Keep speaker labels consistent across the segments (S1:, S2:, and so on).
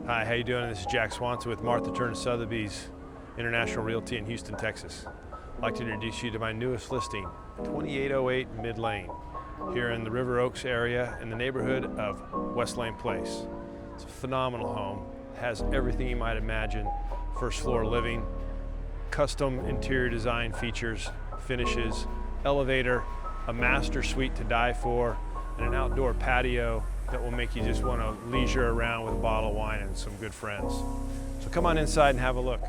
S1: Hi, how you doing? This is Jack Swonson with Martha Turner Sotheby's International Realty in Houston, Texas. I'd like to introduce you to my newest listing, 2808 Mid Lane, here in the River Oaks area in the neighborhood of West Lane Place. It's a phenomenal home. It has everything you might imagine. First floor living, custom interior design features, finishes, elevator, a master suite to die for, and an outdoor patio that will make you just want to leisure around with a bottle of wine and some good friends. So come on inside and have a look.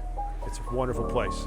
S1: It's a wonderful place.